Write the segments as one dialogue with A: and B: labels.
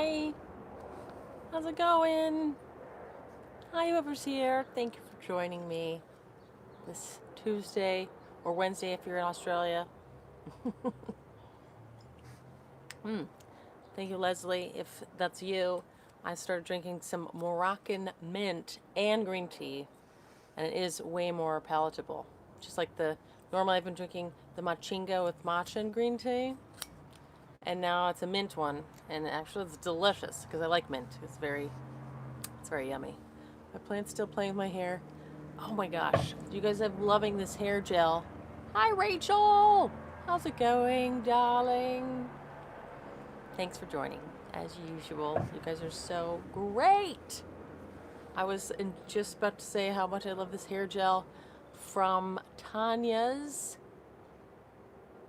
A: Hi, how's it going? Hi, whoever's here. Thank you for joining me this Tuesday or Wednesday if you're in Australia. Thank you, Leslie. If that's you, I started drinking some Moroccan mint and green tea, and it is way more palatable. Just like normally I've been drinking the machinga with matcha and green tea, and now it's a mint one, and actually it's delicious because I like mint. It's very yummy. My plant's still playing with my hair. Oh my gosh, you guys are loving this hair gel. Hi, Rachel. How's it going, darling? Thanks for joining, as usual. You guys are so great. I was just about to say how much I love this hair gel from Tanya's.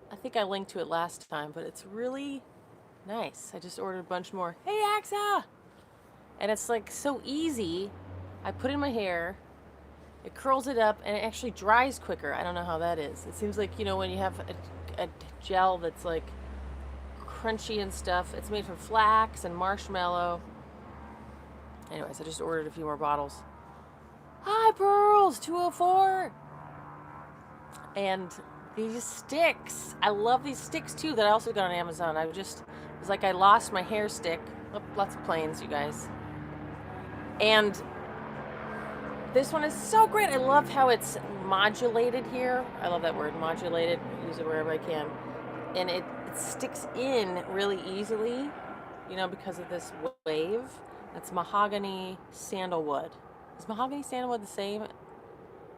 A: I think I linked to it last time, but it's really nice. I just ordered a bunch more. Hey, Axa! And it's like so easy. I put in my hair, it curls it up, and it actually dries quicker. I don't know how that is. It seems like, when you have a gel that's like crunchy and stuff, it's made from flax and marshmallow. Anyways, I just ordered a few more bottles. Hi, Pearls 204. And these sticks, I love these sticks too that I also got on Amazon. It was like I lost my hair stick. Oh, lots of planes, you guys. And this one is so great. I love how it's modulated here. I love that word, modulated. Use it wherever I can. And it sticks in really easily, because of this wave. It's mahogany sandalwood. Is mahogany sandalwood the same?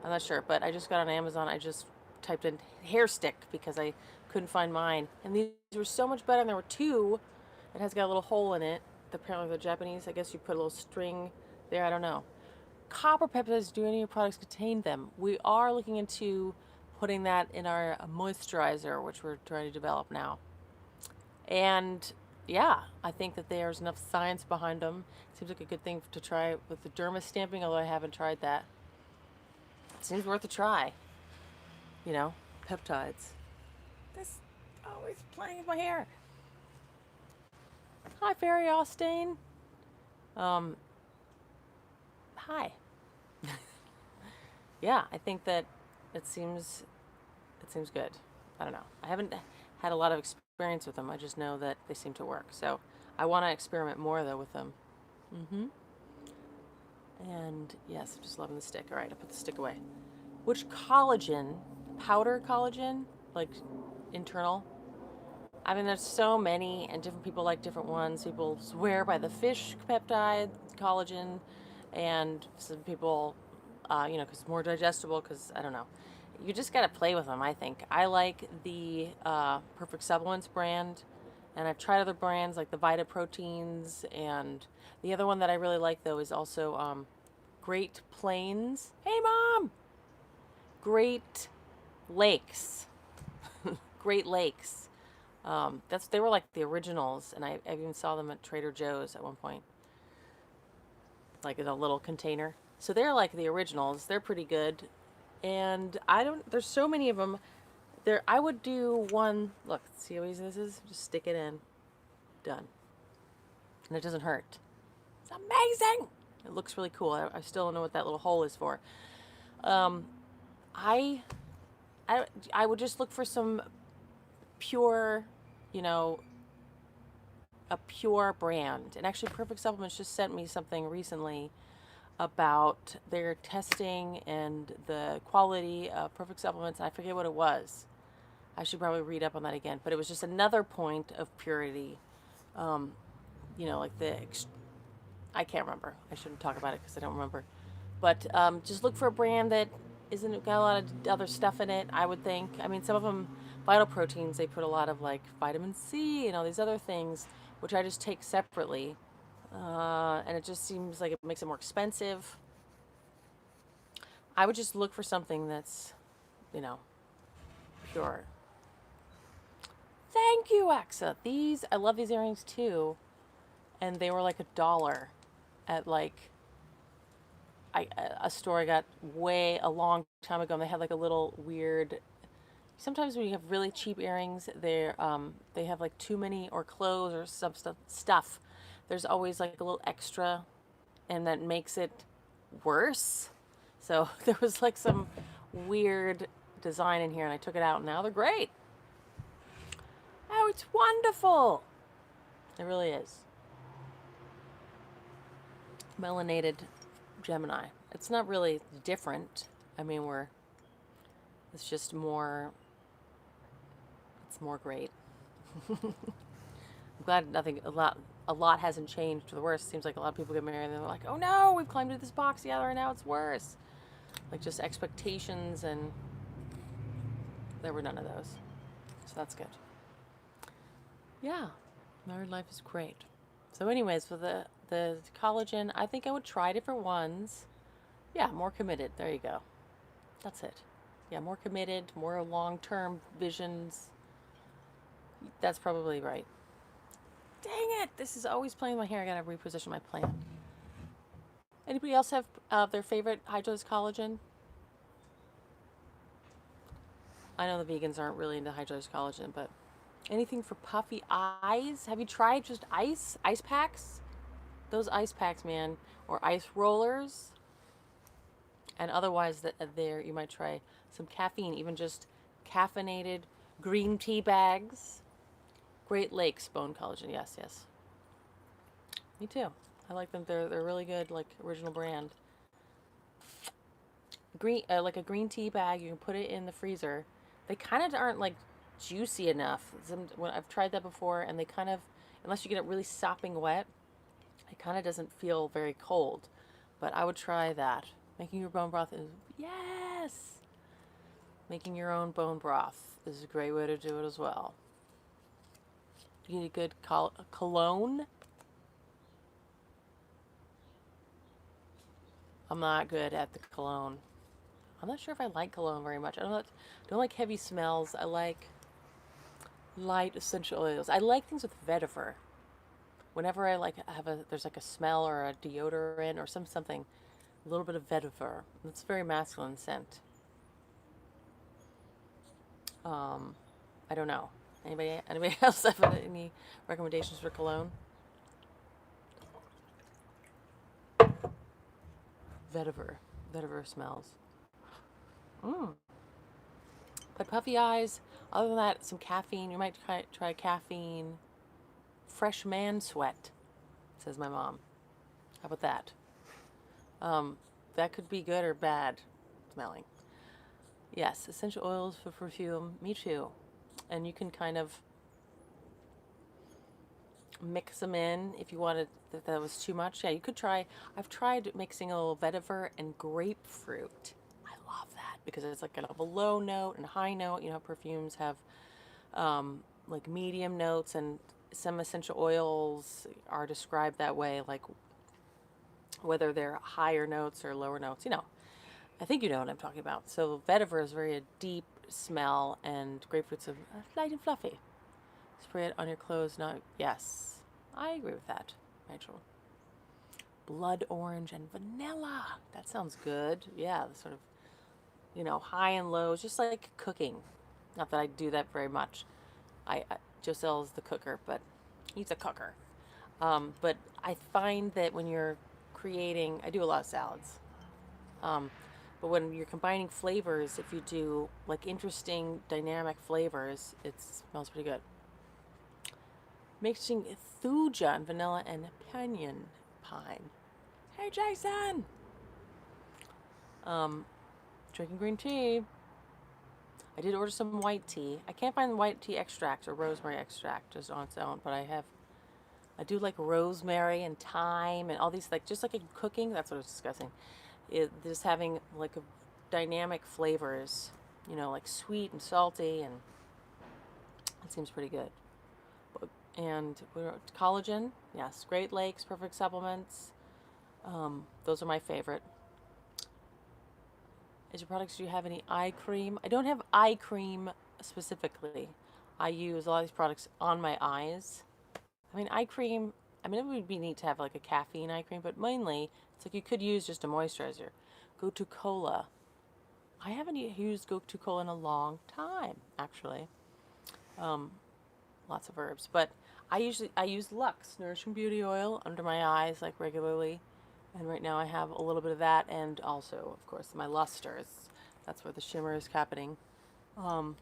A: I'm not sure, but I just got on Amazon. I just typed in hair stick because I couldn't find mine. And these were so much better. And there were two. It has got a little hole in it. Apparently they're Japanese. I guess you put a little string there. I don't know. Copper peptides, do any of your products contain them? We are looking into putting that in our moisturizer, which we're trying to develop now. And yeah, I think that there's enough science behind them. Seems like a good thing to try with the Derma stamping, although I haven't tried that. It seems worth a try. Peptides. This always playing with my hair. Hi, Fairy Austin. Hi. Yeah, I think that it seems good. I don't know. I haven't had a lot of experience with them. I just know that they seem to work. So I want to experiment more though with them. And yes, I'm just loving the stick. All right, I put the stick away. Which collagen? Powder collagen? Like internal? I mean, there's so many, and different people like different ones. People swear by the fish peptide collagen, and some people, because it's more digestible. Because I don't know, you just gotta play with them. I think I like the Perfect Supplements brand, and I've tried other brands like the Vita Proteins, and the other one that I really like though is also Great Plains. Hey, Mom. Great Lakes. Great Lakes. They were like the originals, and I even saw them at Trader Joe's at one point, like in a little container. So they're like the originals. They're pretty good, and there's so many of them. I would do one. Look, see how easy this is? Just stick it in, done, and it doesn't hurt. It's amazing. It looks really cool. I still don't know what that little hole is for. I would just look for some pure, a pure brand. And actually Perfect Supplements just sent me something recently about their testing and the quality of Perfect Supplements. I forget what it was. I should probably read up on that again. But it was just another point of purity. Like I can't remember. I shouldn't talk about it because I don't remember. But just look for a brand that isn't got a lot of other stuff in it, I would think. I mean, some of them, Vital Proteins, they put a lot of like vitamin C and all these other things, which I just take separately. And it just seems like it makes it more expensive. I would just look for something that's, pure. Thank you, Axa. I love these earrings too. And they were like $1 at like a store I got a long time ago. And they had like a little weird. Sometimes when you have really cheap earrings, they have like too many or clothes or some stuff there's always like a little extra, and that makes it worse. So there was like some weird design in here, and I took it out, and now they're great. Oh, it's wonderful. It really is. Melanated Gemini. It's not really different. I mean, it's just more, it's more great. I'm glad a lot hasn't changed for the worse. It seems like a lot of people get married and they're like, oh no, we've climbed into this box together and now it's worse. Like just expectations, and there were none of those. So that's good. Yeah, married life is great. So anyways, for the collagen, I think I would try different ones. Yeah, more committed. There you go. That's it. Yeah, more committed, more long-term visions. That's probably right. Dang it! This is always playing my hair. I gotta reposition my plant. Anybody else have their favorite hydrolyzed collagen? I know the vegans aren't really into hydrolyzed collagen, but anything for puffy eyes? Have you tried just ice packs? Those ice packs, man, or ice rollers. And otherwise, there you might try some caffeine, even just caffeinated green tea bags. Great Lakes bone collagen, yes, yes. Me too. I like them. They're really good, like original brand. Like a green tea bag. You can put it in the freezer. They kind of aren't like juicy enough. When I've tried that before, and they kind of, unless you get it really sopping wet, it kind of doesn't feel very cold. But I would try that. Making your bone broth is, yes! Making your own bone broth is a great way to do it as well. You need a good cologne. I'm not good at the cologne. I'm not sure if I like cologne very much. I don't like heavy smells. I like light essential oils. I like things with vetiver. Whenever I there's like a smell or a deodorant or something, a little bit of vetiver. It's a very masculine scent. I don't know. Anybody else have any recommendations for cologne? Vetiver smells. But puffy eyes, other than that, some caffeine. You might try caffeine. Fresh man sweat, says my mom. How about that? That could be good or bad smelling. Yes, essential oils for perfume. Me too. And you can kind of mix them in if you wanted, if that was too much. Yeah, you could try. I've tried mixing a little vetiver and grapefruit. I love that because it's like kind of a low note and high note. You know, perfumes have like medium notes, and some essential oils are described that way, like whether they're higher notes or lower notes. You know, I think you know what I'm talking about. So vetiver is very a deep smell, and grapefruit's light and fluffy. Spray it on your clothes. Not, yes, I agree with that, Rachel. Blood orange and vanilla. That sounds good. Yeah, the sort of, you know, high and lows, just like cooking. Not that I do that very much. Joselle's the cooker, but he's a cooker. But I find that when you're creating, I do a lot of salads. But when you're combining flavors, if you do like interesting dynamic flavors, it smells pretty good. Mixing thuja and vanilla and pinyon pine. Hey, Jason! Drinking green tea. I did order some white tea. I can't find white tea extract or rosemary extract just on its own, but I do like rosemary and thyme and all these, like, just like in cooking. That's what I was discussing. Just having like a dynamic flavors, you know, like sweet and salty, and it seems pretty good. And collagen, yes, Great Lakes, perfect supplements. Those are my favorite. Is your products, do you have any eye cream? I don't have eye cream specifically. I use a lot of these products on my eyes. I mean, eye cream, I mean, it would be neat to have like a caffeine eye cream, but mainly it's like you could use just a moisturizer. Go to Cola. I haven't used Go to Cola in a long time, actually. Lots of herbs, but I use LUX Nourishing Beauty Oil under my eyes like regularly, and right now I have a little bit of that, and also of course my lusters. That's where the shimmer is happening. Um,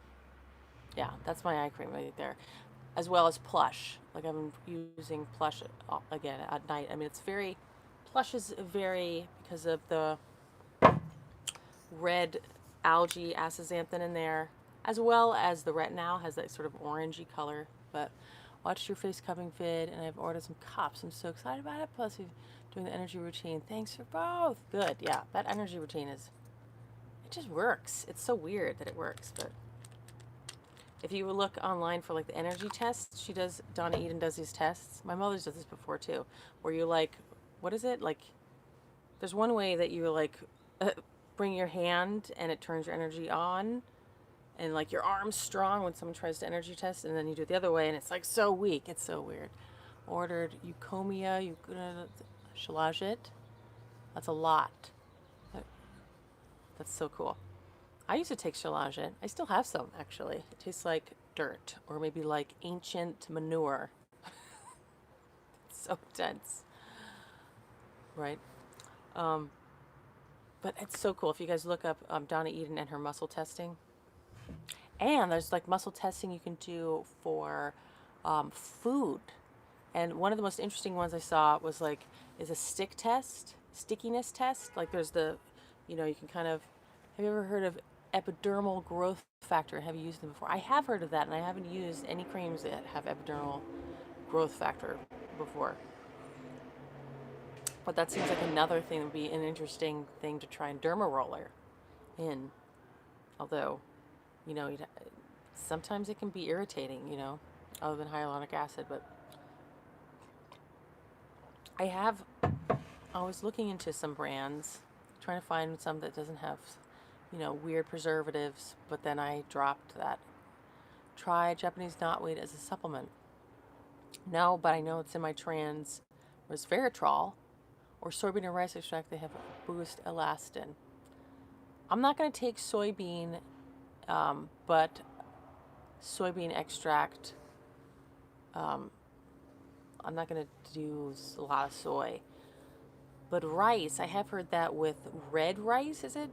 A: yeah, that's my eye cream right there, as well as Plush. Like I'm using Plush again at night. I mean, it's very Plush is very because of the red algae astaxanthin in there, as well as the retinol has that sort of orangey color. But watched your face cupping vid, and I've ordered some cups. I'm so excited about it. Plus, you're doing the energy routine. Thanks for both. Good, yeah. That energy routine is, it just works. It's so weird that it works, but if you look online for like the energy tests, she does, Donna Eden does these tests. My mother's done this before too, where you like, what is it? Like, there's one way that you like bring your hand and it turns your energy on, and like your arm's strong when someone tries to energy test, and then you do it the other way and it's like so weak. It's so weird. Ordered Eucomia, Shilajit. That's a lot. That's so cool. I used to take Shilajit. I still have some actually. It tastes like dirt or maybe like ancient manure. It's so dense. Right? But it's so cool. If you guys look up Donna Eden and her muscle testing, and there's like muscle testing you can do for food. And one of the most interesting ones I saw was like, is a stickiness test. Like there's the, you know, you can kind of, have you ever heard of epidermal growth factor? Have you used them before? I have heard of that, and I haven't used any creams that have epidermal growth factor before. But that seems like another thing that would be an interesting thing to try and derma roller in. Although, you know, sometimes it can be irritating, you know, other than hyaluronic acid. But I was looking into some brands, trying to find some that doesn't have, you know, weird preservatives, but then I dropped that. Try Japanese knotweed as a supplement. No, but I know it's in my trans resveratrol or soybean and rice extract. They have boost elastin. I'm not going to take soybean, but soybean extract, I'm not going to do a lot of soy. But rice, I have heard that with red rice, is it?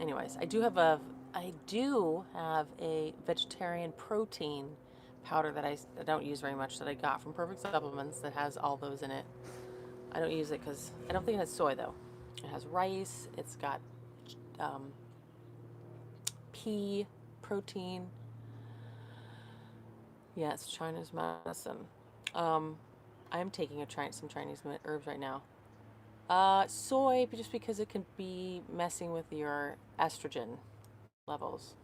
A: Anyways, I do have a vegetarian protein powder that I don't use very much, that I got from Perfect Supplements, that has all those in it. I don't use it because I don't think it has soy though. It has rice. It's got pea protein. Yeah, it's China's medicine. I'm taking some Chinese herbs right now. Soy, just because it can be messing with your estrogen levels.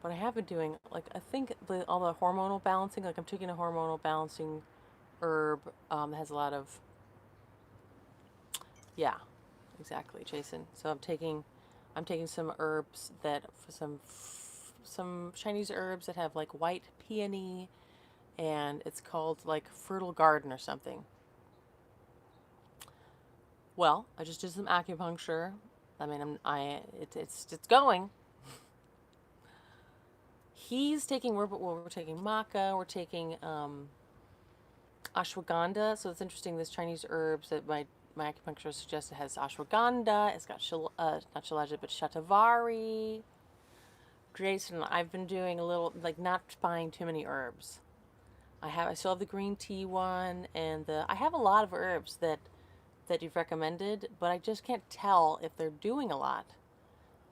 A: But I have been doing, like, I think all the hormonal balancing, like I'm taking a hormonal balancing herb that has a lot of, yeah, exactly, Jason. So I'm taking some herbs that, some Chinese herbs that have like white peony, and it's called like fertile garden or something. Well, I just did some acupuncture. I mean, it's going. He's taking, we're taking maca, we're taking ashwagandha. So it's interesting, this Chinese herbs that my acupuncturist suggested has ashwagandha. It's got not shilajit, but shatavari. Jason, I've been doing a little, like, not buying too many herbs. I still have the green tea one, and I have a lot of herbs that you've recommended, but I just can't tell if they're doing a lot.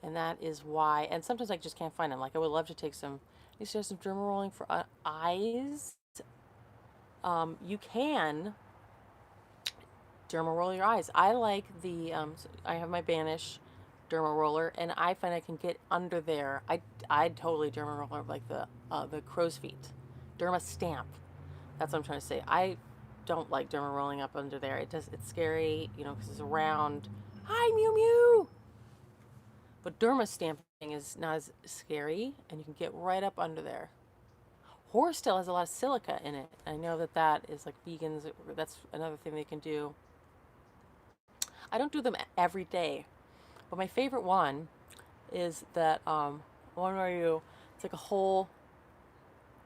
A: And that is why, and sometimes I just can't find them. Like, I would love to take some, you said some derma rolling for eyes. You can derma roll your eyes. I like the, I have my Banish derma roller, and I find I can get under there. I'd totally derma roll like the crow's feet. Derma stamp. That's what I'm trying to say. I don't like derma rolling up under there. It's scary, you know, because it's round. Hi, Mew Mew! But derma stamping is not as scary, and you can get right up under there. Horse tail has a lot of silica in it. I know that is like vegans, that's another thing they can do. I don't do them every day, But my favorite one is that one where it's like a whole,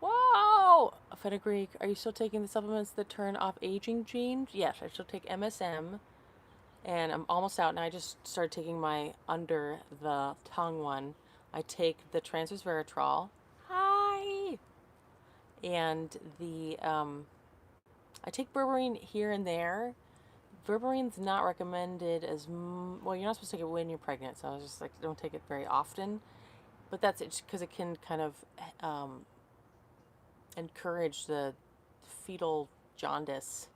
A: wow, fenugreek. Are you still taking the supplements that turn off aging genes? Yes, I still take MSM, and I'm almost out. And I just started taking my under the tongue one. I take the transresveratrol. Hi. And the I take berberine here and there. Berberine's not recommended as well. You're not supposed to take it when you're pregnant, so I was just like, don't take it very often. But that's it, because it can kind of encourage the fetal jaundice.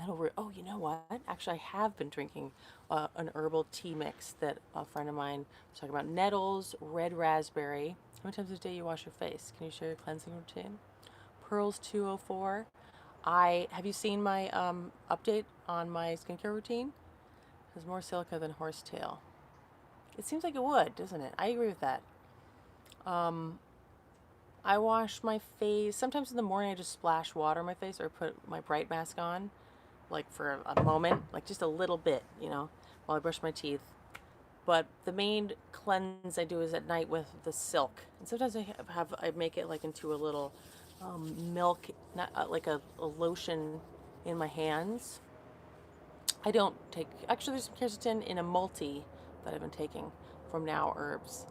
A: Oh, you know what? Actually, I have been drinking an herbal tea mix that a friend of mine was talking about. Nettles, red raspberry. How many times a day you wash your face? Can you share your cleansing routine? Pearls 204. Have you seen my update on my skincare routine? It has more silica than horsetail. It seems like it would, doesn't it? I agree with that. I wash my face. Sometimes in the morning I just splash water on my face or put my bright mask on, like for a moment, like just a little bit, while I brush my teeth. But the main cleanse I do is at night with the silk. And sometimes I make it like into a little milk, not like a lotion in my hands. I don't take, actually there's some quercetin in a multi that I've been taking from Now Herbs.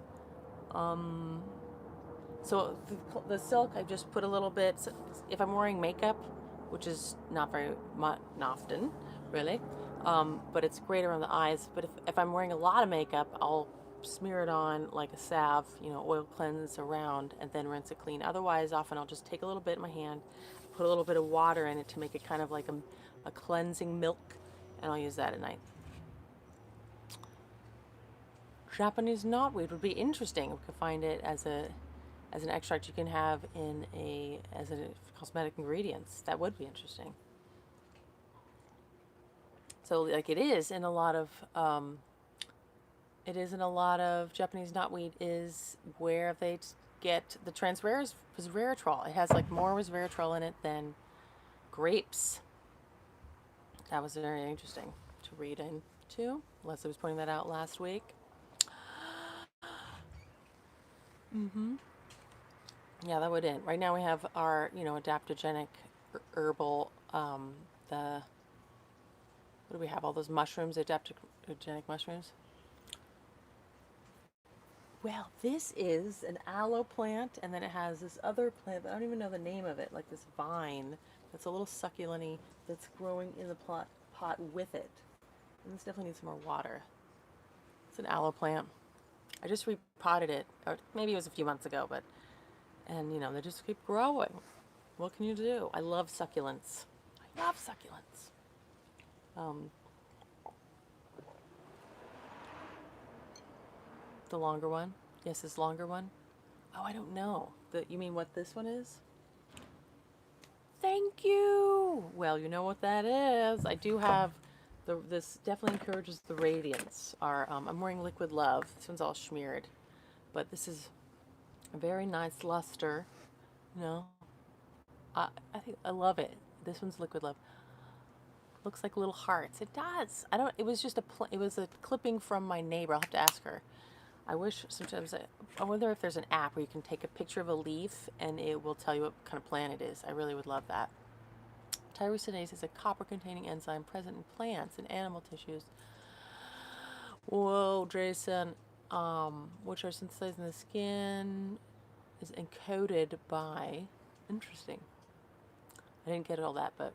A: So the silk, I just put a little bit, if I'm wearing makeup, which is not very often, really, but it's great around the eyes. But if I'm wearing a lot of makeup, I'll smear it on like a salve, oil cleanse around, and then rinse it clean. Otherwise, often I'll just take a little bit in my hand, put a little bit of water in it to make it kind of like a cleansing milk, and I'll use that at night. Japanese knotweed would be interesting. We could find it as an extract you can have as a cosmetic ingredients. That would be interesting. So like it is in a lot of Japanese knotweed is where they get the resveratrol. It has like more resveratrol in it than grapes. That was very interesting to read into. Leslie was pointing that out last week. Yeah, that would end. Right now we have our, adaptogenic herbal, what do we have? All those mushrooms, adaptogenic mushrooms. Well, this is an aloe plant, and then it has this other plant, but I don't even know the name of it, like this vine that's a little succulent-y that's growing in the pot with it. And this definitely needs some more water. It's an aloe plant. I just repotted it, or maybe it was a few months ago, and they just keep growing. What can you do? I love succulents. I love succulents. The longer one? Yes, this longer one. Oh, I don't know. You mean what this one is? Thank you. Well, you know what that is. I do have this definitely encourages the radiance. I'm wearing Liquid Love. This one's all smeared, but this is a very nice luster. I think I love it. This one's Liquid Love. Looks like little hearts. It does. It was just it was a clipping from my neighbor. I'll have to ask her. I wish sometimes, I wonder if there's an app where you can take a picture of a leaf and it will tell you what kind of plant it is. I really would love that. Tyrosinase is a copper-containing enzyme present in plants and animal tissues. Whoa, Jason. Which are synthesized in the skin, is encoded by, interesting. I didn't get all that, but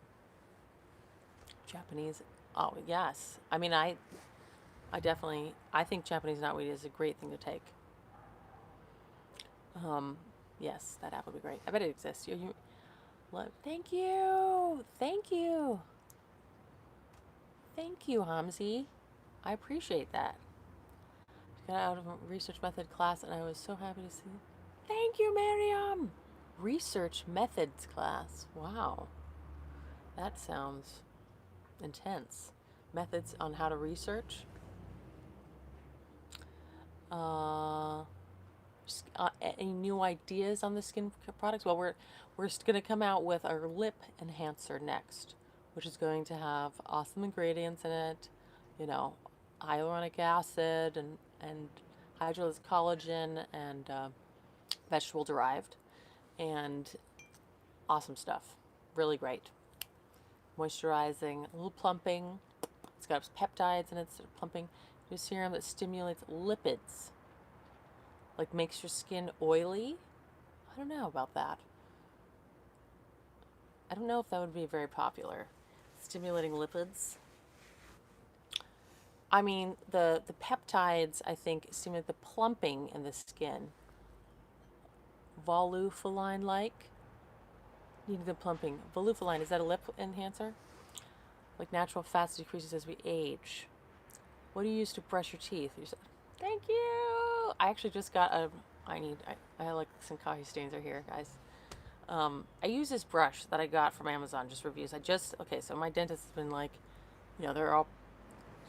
A: Japanese, oh yes. I mean, I think Japanese knotweed is a great thing to take. Yes, that app would be great. I bet it exists. Thank you. Thank you. Thank you, Hamzi. I appreciate that. Got out of a research method class and I was so happy to see. Thank you, Miriam. Research methods class. Wow. That sounds intense. Methods on how to research. Any new ideas on the skin products? Well, we're going to come out with our lip enhancer next, which is going to have awesome ingredients in it, hyaluronic acid and hydrolyzed collagen and vegetable derived, and awesome stuff. Really great. Moisturizing, a little plumping. It's got peptides in it, so plumping. New serum that stimulates lipids, like makes your skin oily. I don't know about that. I don't know if that would be very popular. Stimulating lipids. I mean, the peptides, I think, stimulate the plumping in the skin. Volufiline-like. Needing the plumping. Volufiline, is that a lip enhancer? Like natural fats decreases as we age. What do you use to brush your teeth? Thank you! I actually just got a... I like some coffee stains are here, guys. I use this brush that I got from Amazon, just reviews. Okay, so my dentist has been like, you know, they're all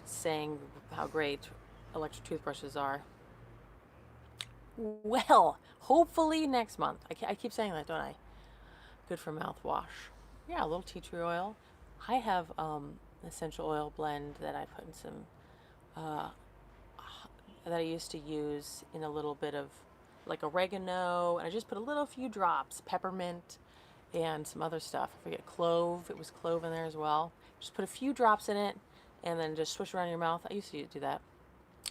A: saying how great electric toothbrushes are. Well, hopefully next month. I keep saying that, don't I? Good for mouthwash. Yeah, a little tea tree oil. I have essential oil blend that I put in some, that I used to use in a little bit of like oregano, and I just put a few drops, peppermint, and some other stuff. I forget, clove. It was clove in there as well. Just put a few drops in it, and then just swish around your mouth. I used to do that.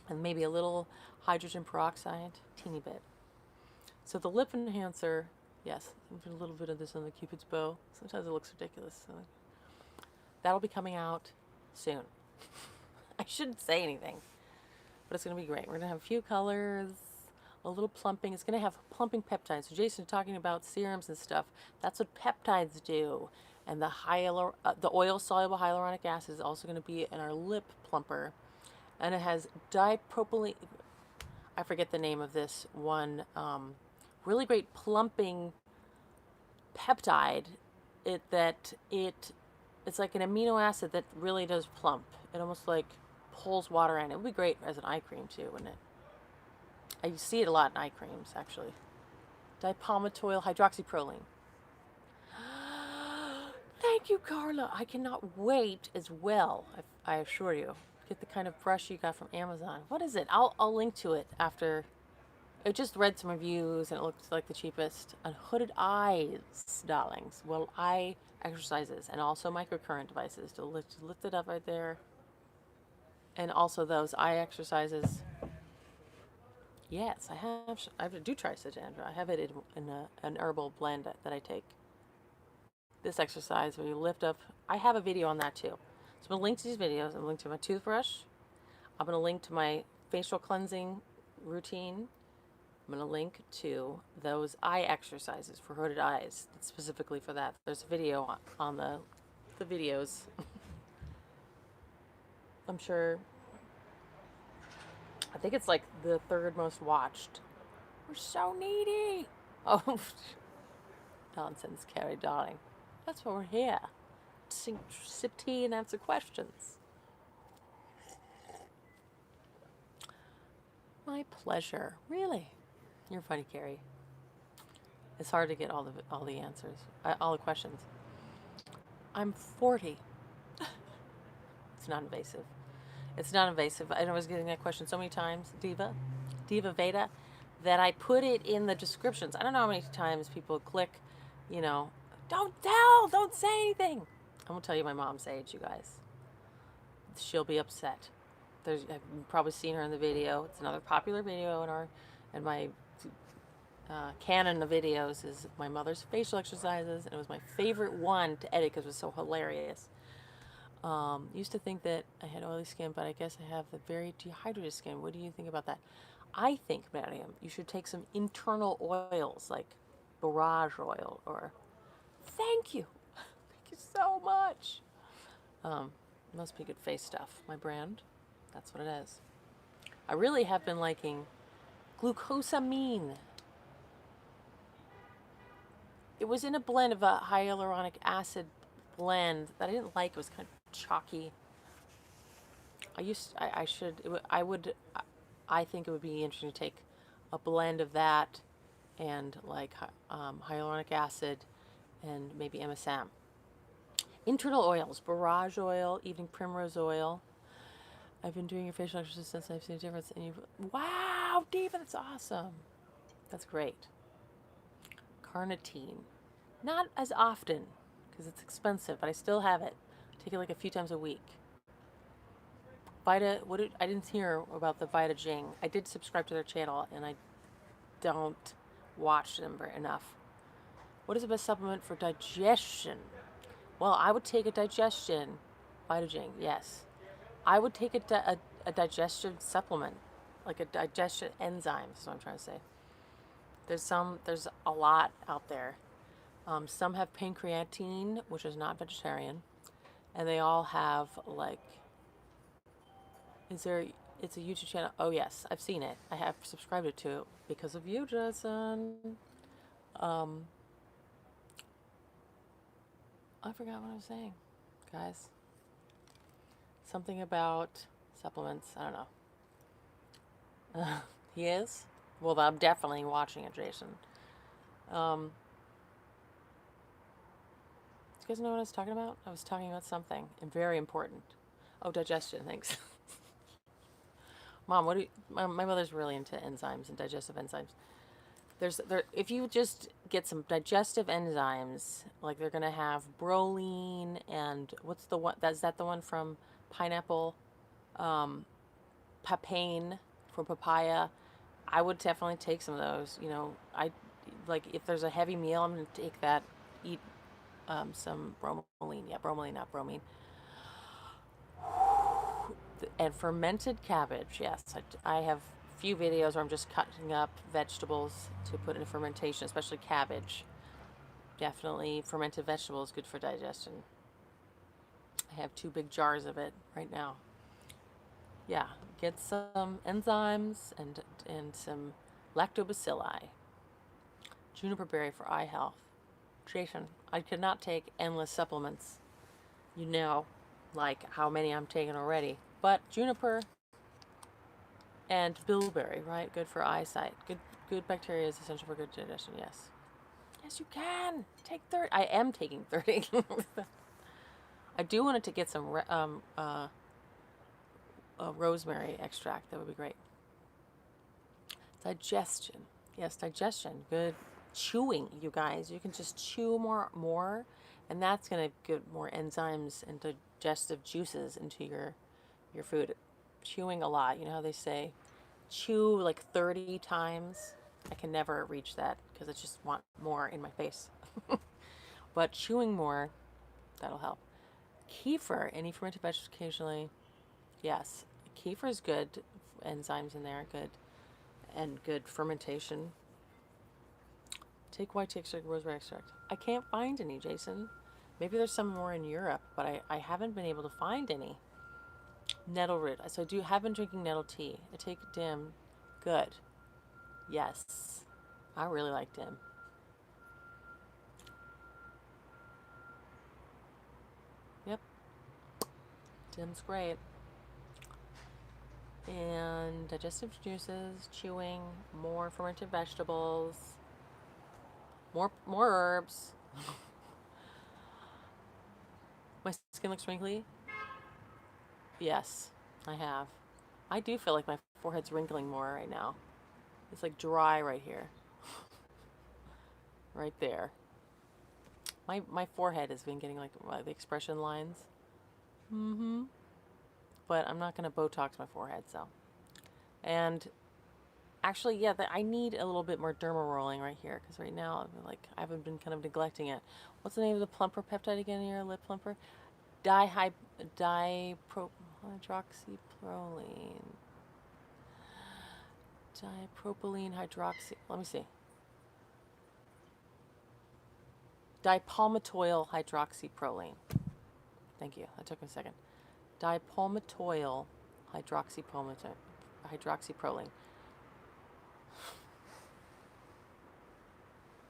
A: And maybe a little hydrogen peroxide, teeny bit. So the lip enhancer, yes, a little bit of this on the Cupid's bow. Sometimes it looks ridiculous. So that'll be coming out soon. I shouldn't say anything, but it's going to be great. We're going to have a few colors, a little plumping. It's going to have plumping peptides. So Jason, talking about serums and stuff, that's what peptides do. And the oil-soluble hyaluronic acid is also going to be in our lip plumper. And it has dipropylene, I forget the name of this one, really great plumping peptide. It's like an amino acid that really does plump. It almost like pulls water in. It would be great as an eye cream too, wouldn't it? I see it a lot in eye creams, actually. Dipalmitoyl hydroxyproline. Thank you, Carla. I cannot wait as well, I assure you. Get the kind of brush you got from Amazon. What is it? I'll link to it after. I just read some reviews and it looks like the cheapest. On hooded eyes, darlings. Well, eye exercises and also microcurrent devices to lift it up right there. And also those eye exercises. Yes, I do try Saggandra. I have it in an herbal blend that I take. This exercise where you lift up. I have a video on that too. So I'm going to link to these videos. I'm going to link to my toothbrush. I'm going to link to my facial cleansing routine. I'm going to link to those eye exercises for hooded eyes, specifically for that. There's a video on the videos. I'm sure. I think it's like the third most watched. We're so needy. Oh, nonsense, Carrie, darling. That's why we're here. Sip tea and answer questions. My pleasure. Really? You're funny, Carrie. It's hard to get all the answers, all the questions. I'm 40. It's not invasive. It's not invasive. I was getting that question so many times, Diva Veda, that I put it in the descriptions. I don't know how many times people click, you know, don't say anything. I'm gonna tell you my mom's age, you guys. She'll be upset. I've probably seen her in the video. It's another popular video in my canon of videos is my mother's facial exercises, and it was my favorite one to edit because it was so hilarious. Used to think that I had oily skin, but I guess I have the very dehydrated skin. What do you think about that? I think, Miriam, you should take some internal oils like barrage oil or... Thank you. Thank you so much. Must be good face stuff. My brand. That's what it is. I really have been liking glucosamine. It was in a blend of a hyaluronic acid blend that I didn't like. It was kind of chalky. I think it would be interesting to take a blend of that and like hyaluronic acid and maybe MSM. Internal oils, barrage oil, evening primrose oil. I've been doing your facial exercise since I've seen a difference. And wow, David, that's awesome. That's great. Carnitine. Not as often because it's expensive, but I still have it. Take it like a few times a week. I didn't hear about the Vita Jing. I did subscribe to their channel, and I don't watch them enough. What is the best supplement for digestion? Well, I would take a digestion. Vita Jing, yes. I would take a digestion supplement, like a digestion enzyme. That's what I'm trying to say. There's a lot out there. Some have pancreatine, which is not vegetarian, and they all have like. It's a YouTube channel. Oh yes, I've seen it. I have subscribed to it because of you, Jason. I forgot what I was saying, guys. Something about supplements. I don't know. He is? Well, I'm definitely watching it, Jason. You guys know what I was talking about? I was talking about something and very important. Oh, digestion. Thanks. Mom, my mother's really into enzymes and digestive enzymes. If you just get some digestive enzymes, like they're gonna have bromelain and what's the one? Is that the one from pineapple? Papain from papaya. I would definitely take some of those. You know, I like if there's a heavy meal, I'm gonna take that. Eat some bromelain. Yeah, bromelain, not bromine. And fermented cabbage. Yes, I have few videos where I'm just cutting up vegetables to put in fermentation, especially cabbage. Definitely fermented vegetables good for digestion. I have 2 big jars of it right now. Yeah, get some enzymes and some lactobacilli. Juniper berry for eye health. Jason, I could not take endless supplements. You know, like how many I'm taking already. But juniper and bilberry, right? Good for eyesight. Good bacteria is essential for good digestion. Yes. Yes, you can. Take 30. I am taking 30. I do want to get some rosemary extract. That would be great. Digestion. Yes, digestion. Good. Chewing, you guys. You can just chew more, and that's going to get more enzymes and digestive juices into your food. Chewing a lot. You know how they say chew like 30 times? I can never reach that because I just want more in my face. But chewing more, that'll help. Kefir, any fermented vegetables occasionally. Yes, kefir is good. Enzymes in there, good. And good fermentation. Take white tea extract, rosemary extract. I can't find any, Jason. Maybe there's some more in Europe, but I haven't been able to find any. Nettle root. So I have been drinking nettle tea. I take dim. Good. Yes. I really like dim. Yep. Dim's great. And digestive juices, chewing, more fermented vegetables, more herbs. My skin looks wrinkly. Yes, I have. I do feel like my forehead's wrinkling more right now. It's like dry right here. Right there. My forehead has been getting like the expression lines. But I'm not going to Botox my forehead, so. And actually, yeah, I need a little bit more derma rolling right here because right now, I haven't been kind of neglecting it. What's the name of the plumper peptide again here? Lip plumper? Dihydroxyproline. Dipropylene hydroxy. Let me see. Dipalmitoyl hydroxyproline. Thank you. That took me a second. Dipalmitoyl hydroxyproline.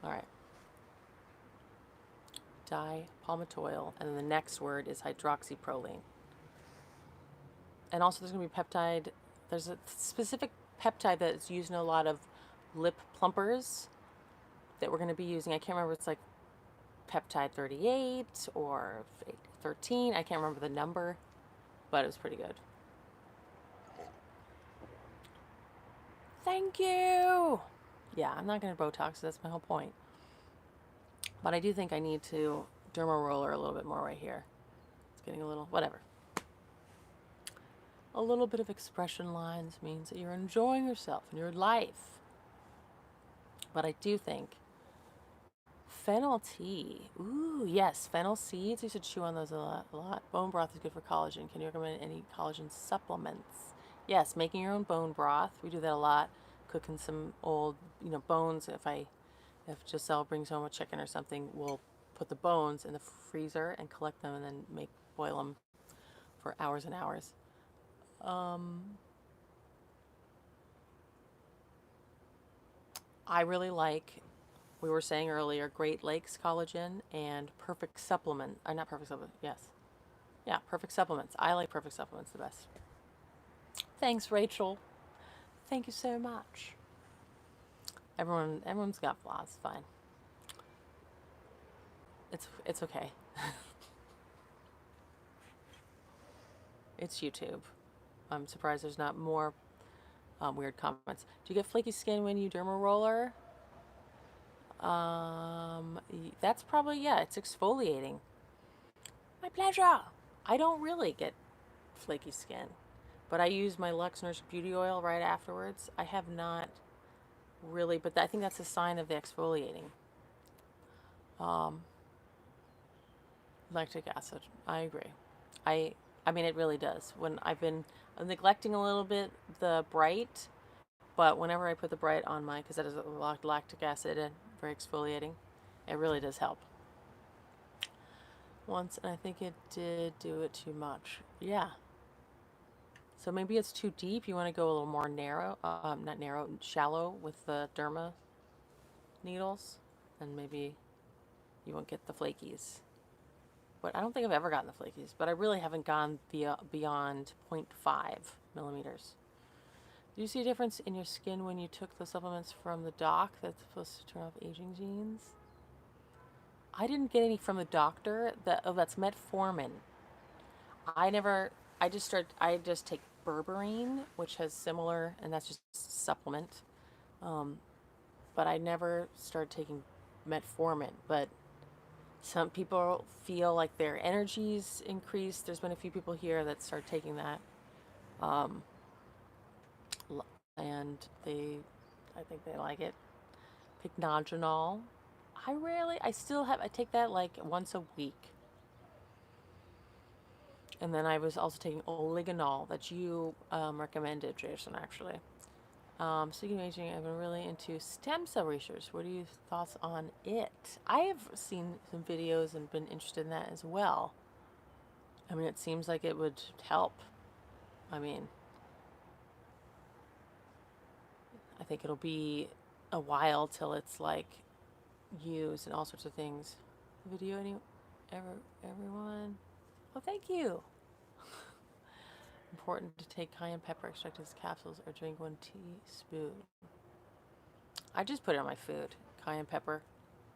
A: All right. Dipalmitoyl, and then the next word is hydroxyproline. And also there's going to be peptide. There's a specific peptide that's used in a lot of lip plumpers that we're going to be using. I can't remember. It's like peptide 38 or 13. I can't remember the number, but it was pretty good. Thank you. Yeah, I'm not going to Botox. That's my whole point. But I do think I need to derma roller a little bit more right here. It's getting a little, whatever. A little bit of expression lines means that you're enjoying yourself and your life. But I do think fennel tea. Ooh, yes, fennel seeds. You should chew on those a lot. Bone broth is good for collagen. Can you recommend any collagen supplements? Yes, making your own bone broth. We do that a lot. Cooking some old, bones. If Giselle brings home a chicken or something, we'll put the bones in the freezer and collect them and then boil them for hours and hours. I really like, we were saying earlier, Great Lakes collagen and Perfect Supplement. Not Perfect Supplement, yes. Yeah, Perfect Supplements. I like Perfect Supplements the best. Thanks, Rachel. Thank you so much. Everyone's got flaws. Fine. It's okay. It's YouTube. I'm surprised there's not more weird comments. Do you get flaky skin when you derma roller? That's probably, yeah, it's exfoliating. My pleasure. I don't really get flaky skin, but I use my LUX Nourishing Beauty Oil right afterwards. I have not really, but I think that's a sign of the exfoliating. Lactic acid. I agree. I mean, it really does. When I've been neglecting a little bit the Bright, but whenever I put the Bright on because that is a lot of lactic acid and very exfoliating, it really does help. Once, and I think it did do it too much. Yeah. So maybe it's too deep. You want to go a little more narrow, not narrow, shallow with the derma needles, and maybe you won't get the flakies. But I don't think I've ever gotten the flakies, but I really haven't gone beyond 0.5 millimeters. Do you see a difference in your skin when you took the supplements from the doc that's supposed to turn off aging genes? I didn't get any from the doctor. That's Metformin. I just take Berberine, which has similar, and that's just a supplement. But I never started taking Metformin. But some people feel like their energy's increased. There's been a few people here that start taking that. And I think they like it. Pycnogenol. I take that like once a week. And then I was also taking oligonol that you recommended, Jason, actually. Speaking of aging, I've been really into stem cell research. What are your thoughts on it? I have seen some videos and been interested in that as well. I mean, it seems like it would help. I mean, I think it'll be a while till it's like used and all sorts of things. Video everyone? Oh, thank you. Important to take cayenne pepper extract as capsules or drink 1 teaspoon. I just put it on my food. Cayenne pepper.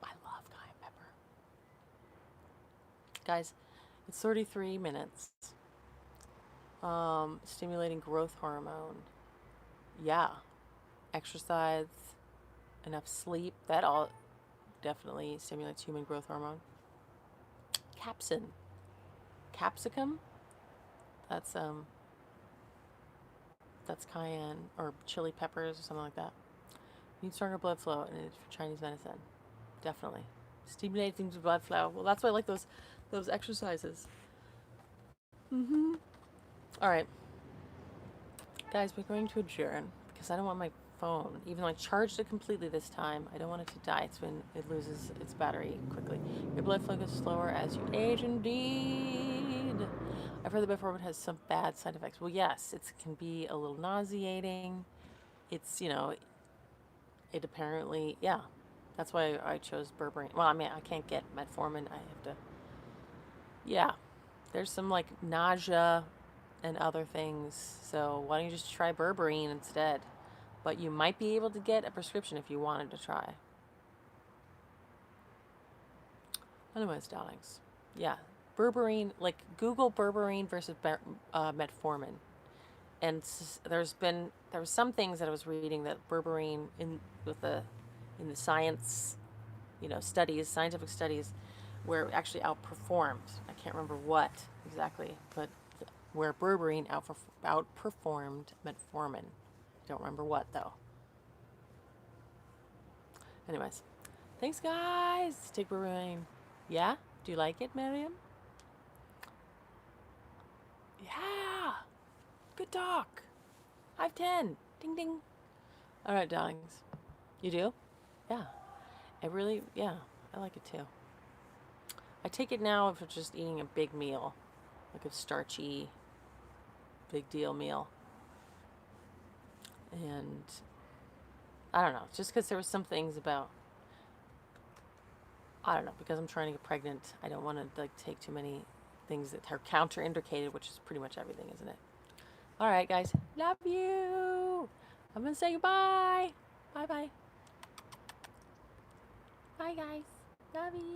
A: I love cayenne pepper. Guys, it's 33 minutes. Stimulating growth hormone. Yeah. Exercise, enough sleep. That all definitely stimulates human growth hormone. Capsicum. That's cayenne or chili peppers or something like that. You need stronger blood flow and it's for Chinese medicine. Definitely. Stimulating the blood flow. Well, that's why I like those exercises. All right. Guys, we're going to adjourn because I don't want my phone, even though I charged it completely this time, I don't want it to die. It's when it loses its battery quickly. Your blood flow goes slower as you age, indeed. I've heard that Metformin has some bad side effects. Well, yes, it can be a little nauseating. It's, it apparently, yeah. That's why I chose Berberine. Well, I mean, I can't get Metformin. I have to, yeah. There's some, like, nausea and other things. So why don't you just try Berberine instead? But you might be able to get a prescription if you wanted to try. Otherwise, darlings. Yeah. Berberine, like, Google Berberine versus Metformin. And there were some things that I was reading that berberine in the science, studies, scientific studies, where it actually outperformed. I can't remember what exactly, but where berberine outperformed metformin. Don't remember what though. Anyways, thanks guys. Take berberine. Yeah? Do you like it, Miriam? Yeah. Good talk. 5-10. Ding ding. All right, darlings. You do? Yeah. I like it too. I take it now if it's just eating a big meal, like a starchy, big deal meal. And I don't know, just because there were some things about, I don't know, because I'm trying to get pregnant, I don't want to take too many things that are counterindicated, which is pretty much everything, isn't it? All right, guys. Love you. I'm going to say goodbye. Bye-bye. Bye, guys. Love you.